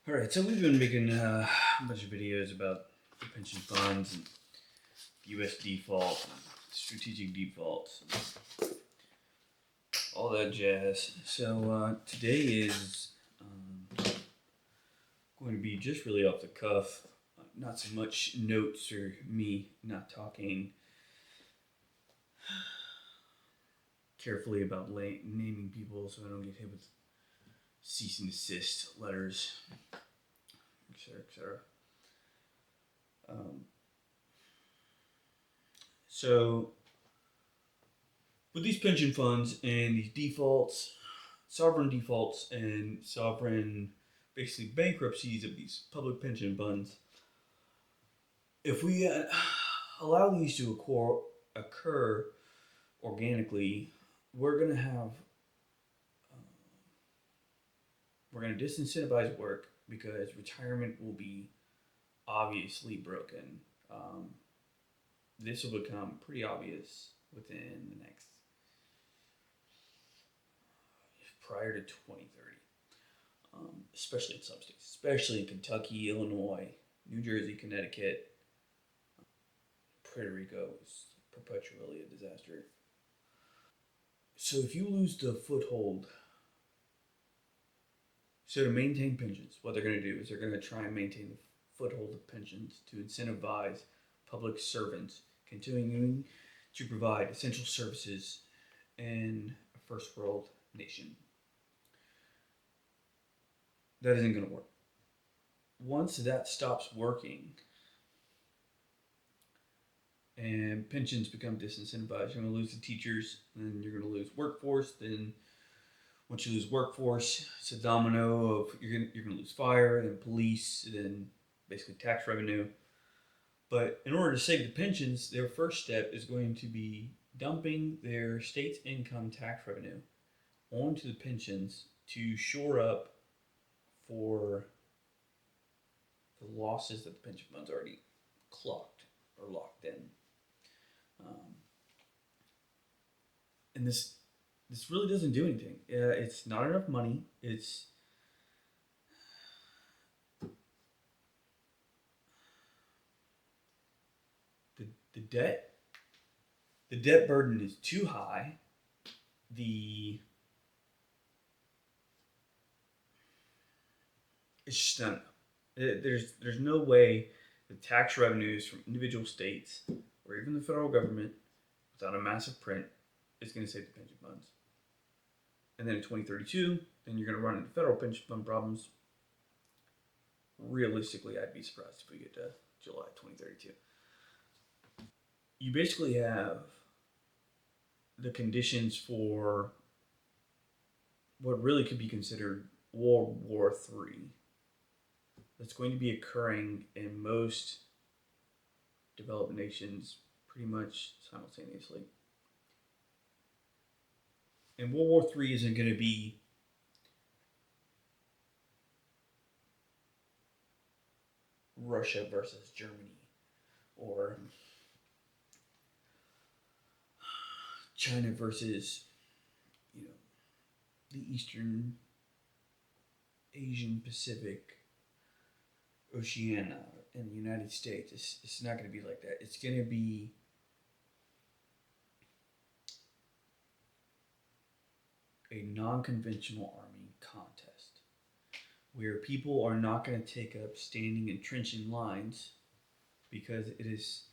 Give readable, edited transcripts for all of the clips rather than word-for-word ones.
All right, so we've been making a bunch of videos about the pension funds and U.S. default, and strategic defaults, and all that jazz. So today is going to be just really off the cuff, not so much notes or me not talking carefully about naming people so I don't get hit with cease and desist letters, etc., etc. So with these pension funds and these defaults, sovereign defaults and sovereign basically bankruptcies of these public pension funds, if we allow these to occur organically, we're going to have we're going to disincentivize work because retirement will be obviously broken. Um, this will become pretty obvious within the next prior to 2030. Especially in some states, especially in Kentucky, Illinois, New Jersey, Connecticut. Puerto Rico is perpetually a disaster. So if you lose the foothold, so to maintain pensions, what they're going to do is they're going to try and maintain the foothold of pensions to incentivize public servants continuing to provide essential services in a first world nation. That isn't going to work. Once that stops working, and pensions become disincentivized, you're going to lose the teachers, then you're going to lose workforce. Then once you lose workforce, it's a domino of you're going to lose fire, then police, then basically tax revenue. But in order to save the pensions, their first step is going to be dumping their state's income tax revenue onto the pensions to shore up for the losses that the pension funds already clocked or locked in. And this really doesn't do anything. It's not enough money. It's the debt. The debt burden is too high. The It's just not enough. There's no way the tax revenues from individual states or even the federal government, without a massive print, is going to save the pension funds. And then in 2032, then you're going to run into federal pension fund problems. Realistically, I'd be surprised if we get to July 2032. You basically have the conditions for what really could be considered World War III that's going to be occurring in most developed nations pretty much simultaneously. And World War III isn't going to be Russia versus Germany or China versus, the Eastern Asian Pacific, Oceania, in the United States. It's not going to be like that. It's going to be a non-conventional army contest where people are not going to take up standing entrenching lines because it is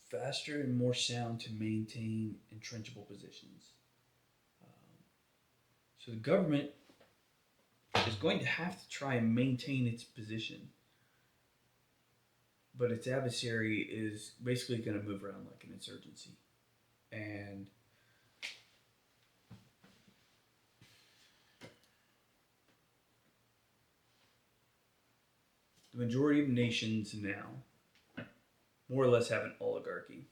faster and more sound to maintain entrenchable positions. So the government is going to have to try and maintain its position, but its adversary is basically going to move around like an insurgency. And the majority of nations now more or less have an oligarchy.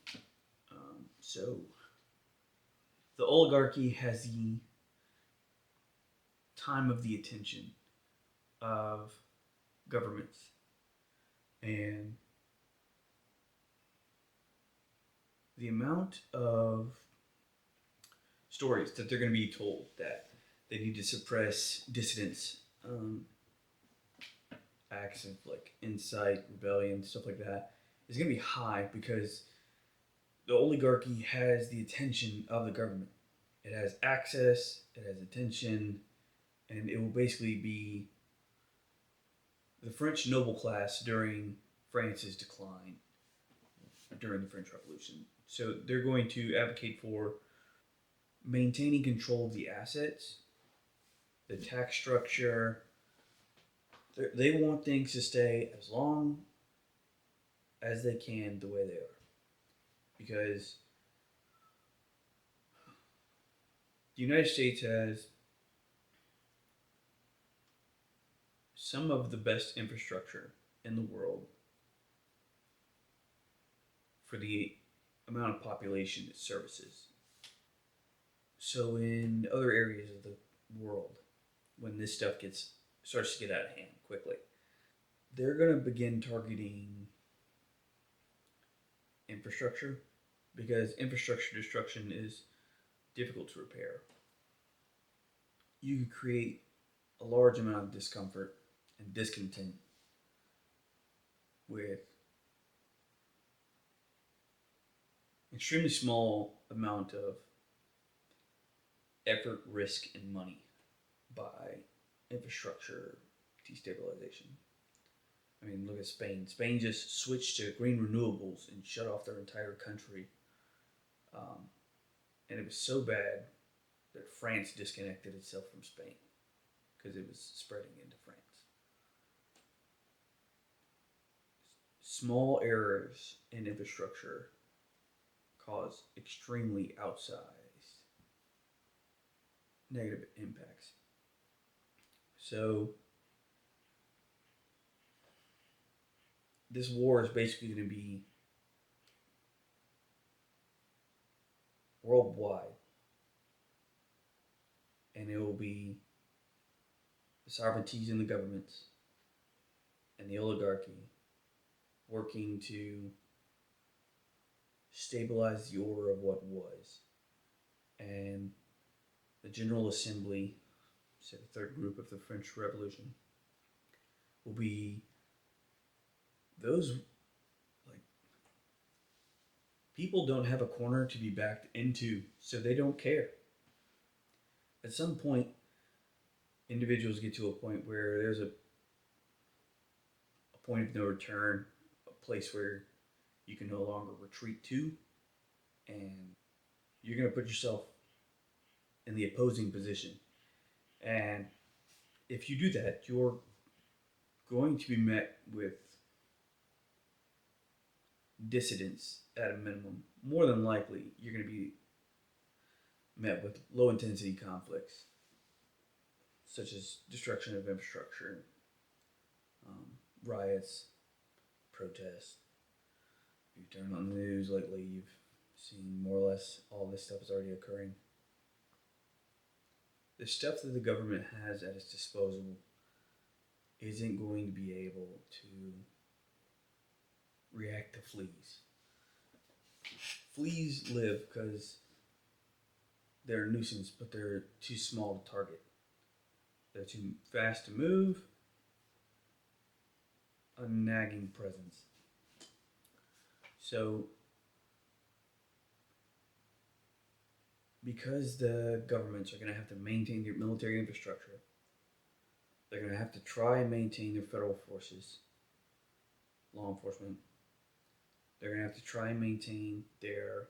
So the oligarchy has the time of the attention of governments, and the amount of stories that they're going to be told that they need to suppress dissidents, acts of like incite, rebellion, stuff like that is going to be high because the oligarchy has the attention of the government. It has access, it has attention, and it will basically be the French noble class during France's decline, during the French Revolution. So they're going to advocate for maintaining control of the assets, the tax structure. They want things to stay as long as they can the way they are. Because the United States has some of the best infrastructure in the world for the amount of population it services. So in other areas of the world, when this stuff gets starts to get out of hand quickly, they're going to begin targeting infrastructure because infrastructure destruction is difficult to repair. You could create a large amount of discomfort and discontent with extremely small amount of effort, risk, and money by infrastructure destabilization. I mean, look at Spain. Spain just switched to green renewables and shut off their entire country. Um, and it was so bad that France disconnected itself from Spain because it was spreading into France. Small errors in infrastructure cause extremely outsized negative impacts. So, this war is basically going to be worldwide, and it will be the sovereignties in the governments and the oligarchy working to stabilize the order of what was. And the General Assembly, so the third group of the French Revolution, will be those like people don't have a corner to be backed into, so they don't care. At some point, individuals get to a point where there's a point of no return, a place where you can no longer retreat to, and you're going to put yourself in the opposing position. And if you do that, you're going to be met with dissidence at a minimum. More than likely, you're going to be met with low intensity conflicts, such as destruction of infrastructure, um, riots, protests. If you turn on the news lately, you've seen more or less all this stuff is already occurring. The stuff that the government has at its disposal isn't going to be able to react to fleas. Fleas live because they're a nuisance, but they're too small to target. They're too fast to move, a nagging presence. So, because the governments are going to have to maintain their military infrastructure, they're going to have to try and maintain their federal forces, law enforcement. They're going to have to try and maintain their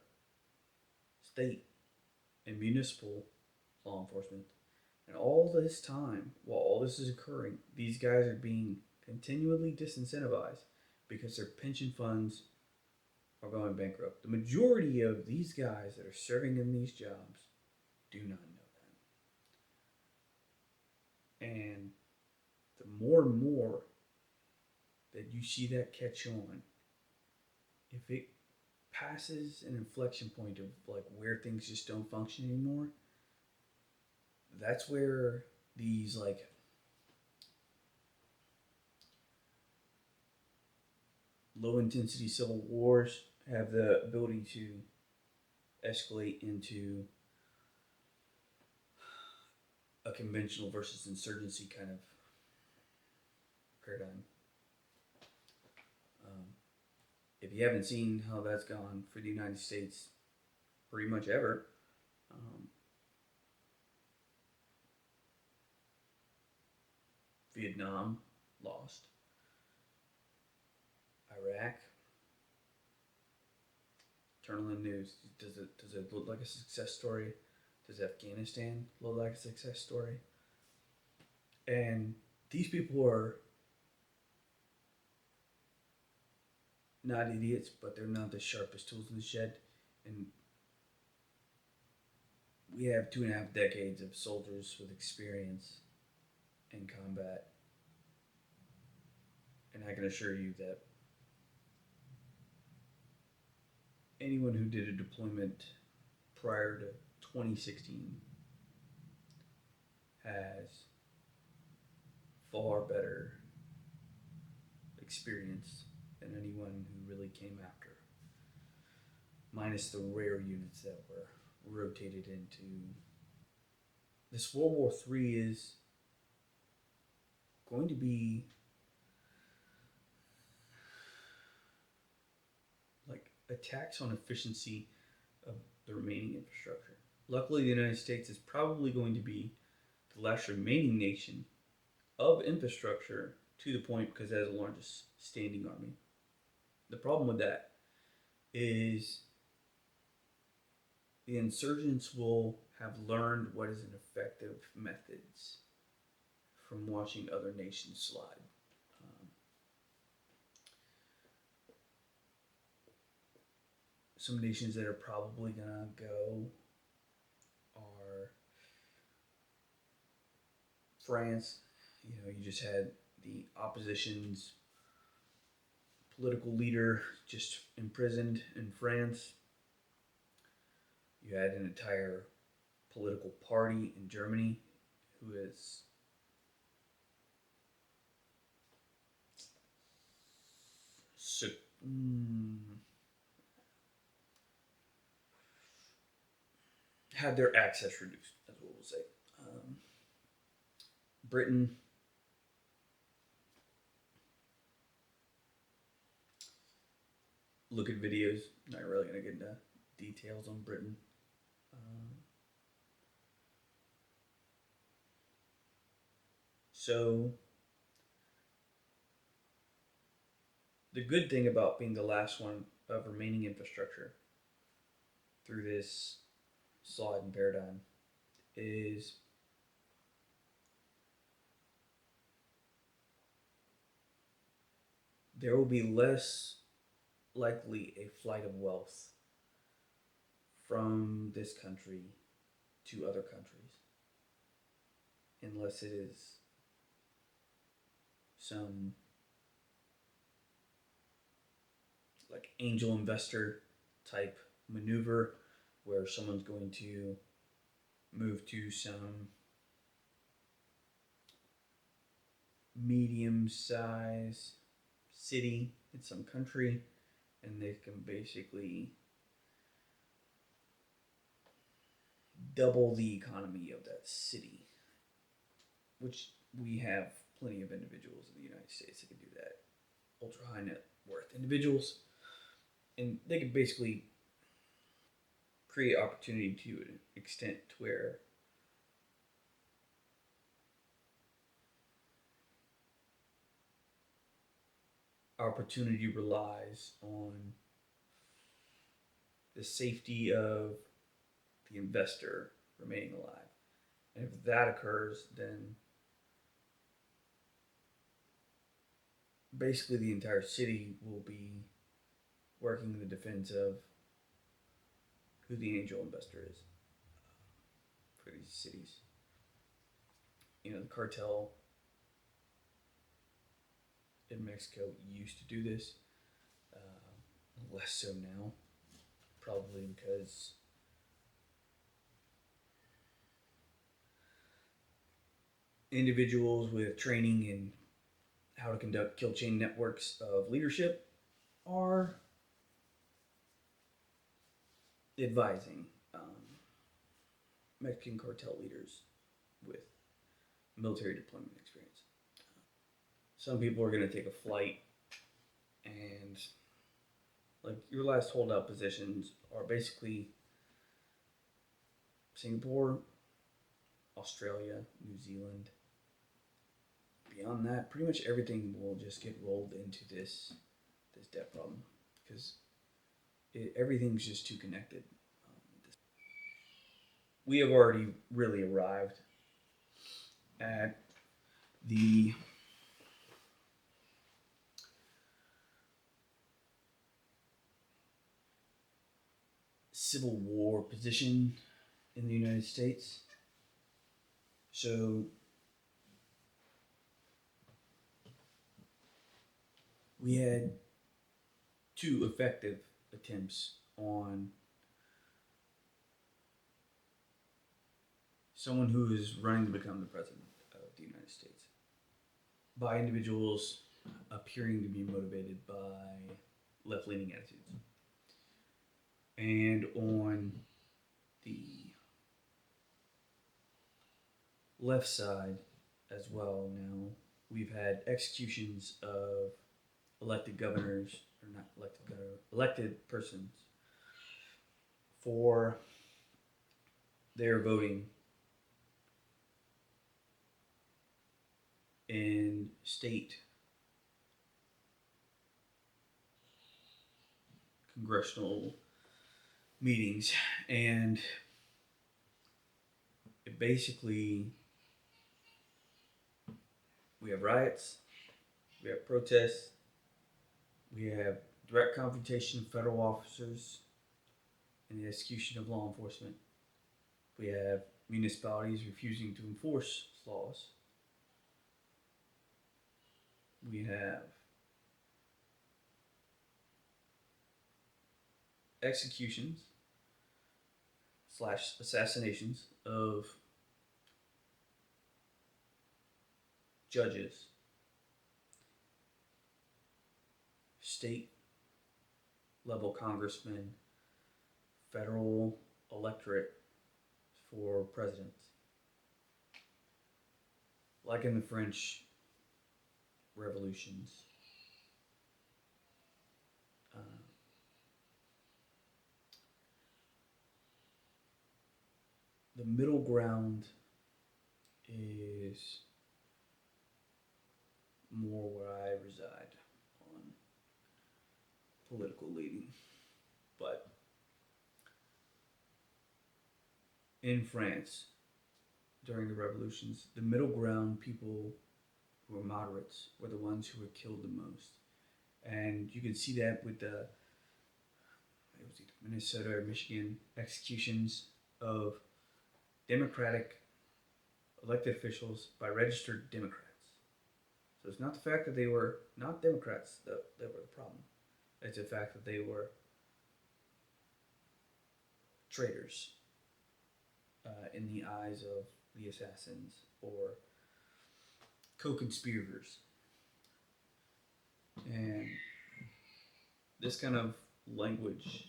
state and municipal law enforcement. And all this time, while all this is occurring, these guys are being continually disincentivized because their pension funds are going bankrupt. The majority of these guys that are serving in these jobs do not know that. And the more and more that you see that catch on, if it passes an inflection point of like where things just don't function anymore, that's where these like low intensity civil wars have the ability to escalate into a conventional versus insurgency kind of paradigm. if you haven't seen how that's gone for the United States pretty much ever, um, Vietnam lost, Iraq, turn on the news. Does it look like a success story? Does Afghanistan look like a success story? And these people are not idiots, but they're not the sharpest tools in the shed. And we have 2.5 decades of soldiers with experience in combat. And I can assure you that anyone who did a deployment prior to 2016 has far better experience than anyone who really came after, minus the rare units that were rotated into. This World War III is going to be like a tax on efficiency of the remaining infrastructure. Luckily, the United States is probably going to be the last remaining nation of infrastructure to the point because it has the largest standing army. The problem with that is the insurgents will have learned what is an effective methods from watching other nations slide. Um, some nations that are probably gonna go are France. You know, you just had the opposition's political leader just imprisoned in France. You had an entire political party in Germany who is so, had their access reduced, that's what we'll say. Um, Britain, look at videos. Not really going to get into details on Britain. So, the good thing about being the last one of remaining infrastructure through this slide and paradigm is there will be less likely a flight of wealth from this country to other countries unless it is some like angel investor type maneuver where someone's going to move to some medium size city in some country and they can basically double the economy of that city, which we have plenty of individuals in the United States that can do that. Ultra high net worth individuals, and they can basically create opportunity to an extent to where opportunity relies on the safety of the investor remaining alive. And if that occurs, then basically the entire city will be working in the defense of who the angel investor is for these cities. You know, the cartel in Mexico used to do this, less so now, probably because individuals with training in how to conduct kill chain networks of leadership are advising Mexican cartel leaders with military deployment experience. Some people are going to take a flight and Like your last holdout positions are basically Singapore, Australia, New Zealand. Beyond that, pretty much everything will just get rolled into this debt problem because everything's just too connected. We have already really arrived at the Civil War position in the United States. So we had two effective attempts on someone who is running to become the president of the United States by individuals appearing to be motivated by left leaning attitudes. And on the left side as well, now we've had executions of elected governors, or not elected governor, elected persons for their voting in state congressional meetings. And it basically, we have riots, we have protests, we have direct confrontation of federal officers and the execution of law enforcement. We have municipalities refusing to enforce laws. We have executions / assassinations of judges, state level congressmen, federal electorate for presidents. Like in the French revolutions, the middle ground is more where I reside on political leading. But in France, during the revolutions, the middle ground people who were moderates were the ones who were killed the most. And you can see that with the Minnesota or Michigan executions of Democratic elected officials by registered Democrats. So it's not the fact that they were not Democrats that were the problem. It's the fact that they were traitors in the eyes of the assassins or co-conspirators. And this kind of language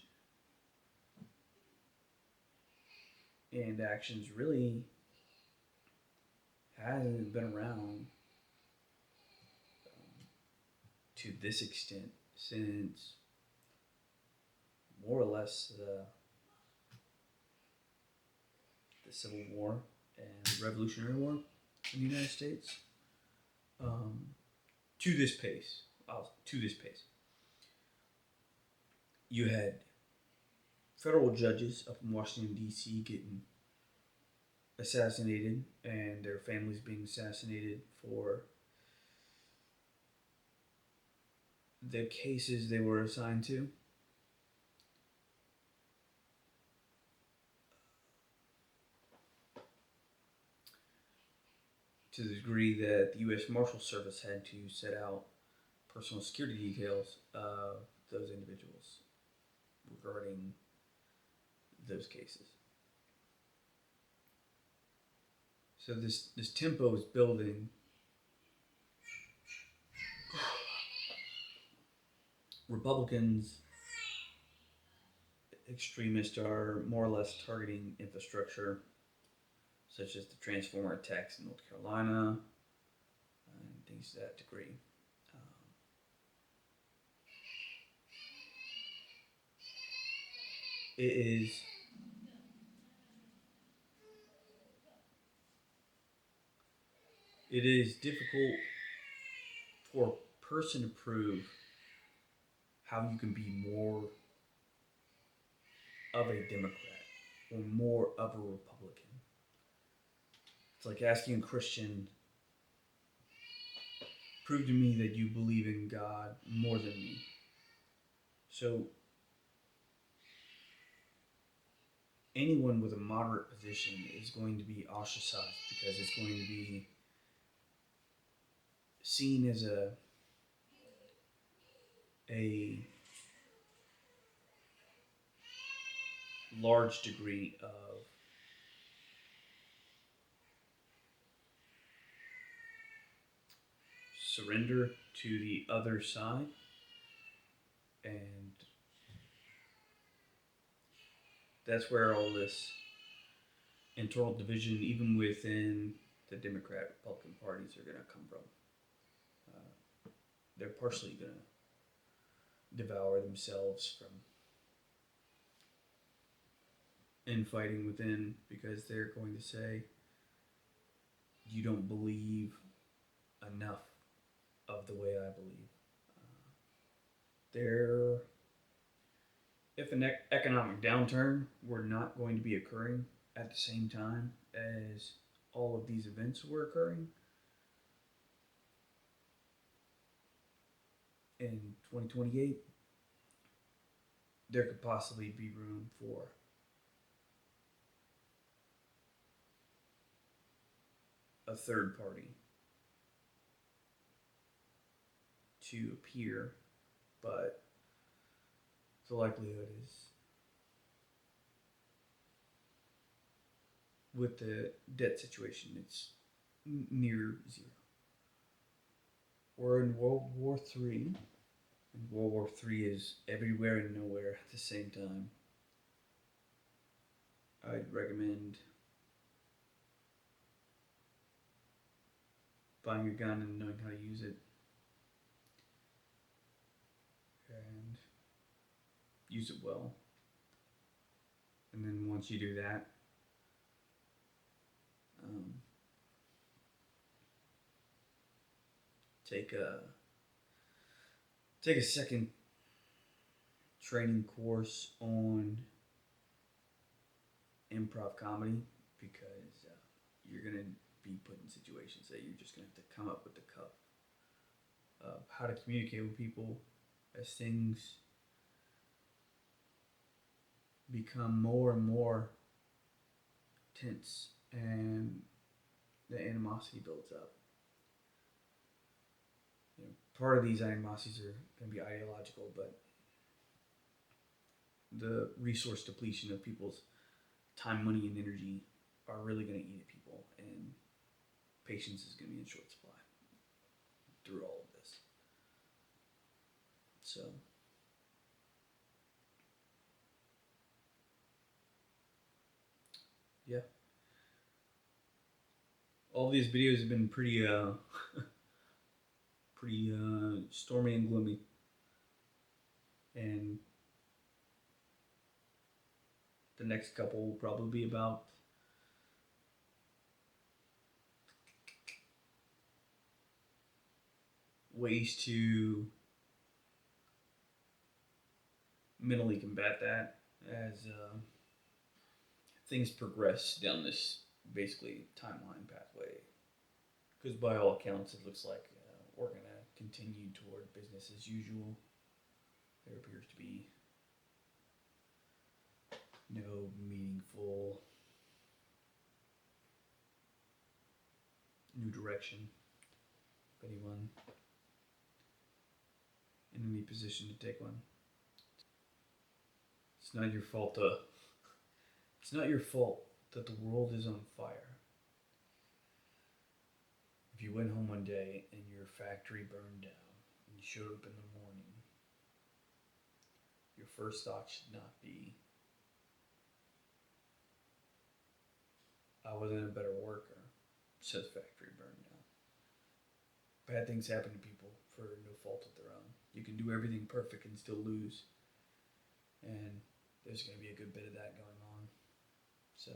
and actions really hasn't been around to this extent since more or less the Civil War and the Revolutionary War in the United States. To this pace, you had federal judges up in Washington, D.C. getting assassinated and their families being assassinated for the cases they were assigned to. To the degree that the U.S. Marshal Service had to set out personal security details of those individuals regarding those cases. So this tempo is building. Republicans, extremists are more or less targeting infrastructure, such as the Transformer attacks in North Carolina, and things to that degree. it is it is difficult for a person to prove how you can be more of a Democrat or more of a Republican. It's like asking a Christian, prove to me that you believe in God more than me. So anyone with a moderate position is going to be ostracized because it's going to be seen as a large degree of surrender to the other side, and that's where all this internal division, even within the Democrat Republican parties, are going to come from. They're partially going to devour themselves from infighting within because they're going to say, you don't believe enough of the way I believe. There, if an economic downturn were not going to be occurring at the same time as all of these events were occurring in 2028, there could possibly be room for a third party to appear, but the likelihood is with the debt situation, it's near zero. We're in World War III, and World War III is everywhere and nowhere at the same time. I'd recommend buying a gun and knowing how to use it, and use it well. And then once you do that, um, take a take a second training course on improv comedy because you're gonna be put in situations that you're just gonna have to come up with the cuff of how to communicate with people as things become more and more tense and the animosity builds up. You know, part of these animosities are going to be ideological, but the resource depletion of people's time, money, and energy are really going to eat at people, and patience is going to be in short supply through all of this. So, yeah, all these videos have been pretty, pretty stormy and gloomy, and the next couple will probably be about ways to mentally combat that as things progress down this basically timeline pathway. Because by all accounts, it looks like we're going to continue toward business as usual. There appears to be no meaningful new direction of anyone in any position to take one. It's not your fault. It's not your fault that the world is on fire. If you went home one day and your factory burned down, and you showed up in the morning, your first thought should not be, I wasn't a better worker, says factory burned down. Bad things happen to people for no fault of their own. You can do everything perfect and still lose. And there's going to be a good bit of that going on. So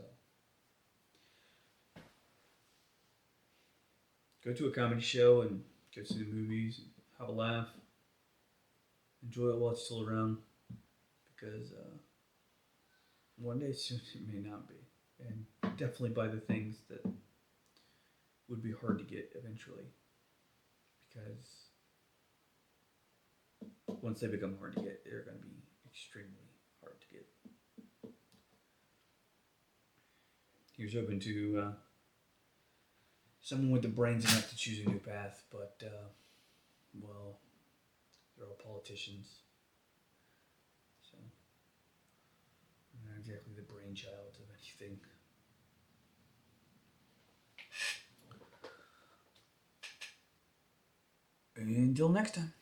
go to a comedy show and go see the movies, have a laugh, enjoy it while it's still around, because one day soon it may not be. And definitely buy the things that would be hard to get eventually, because once they become hard to get, they're going to be extremely hard to get. Here's hoping to someone with the brains enough to choose a new path, but well, they're all politicians, so not exactly the brainchild of anything. Until next time.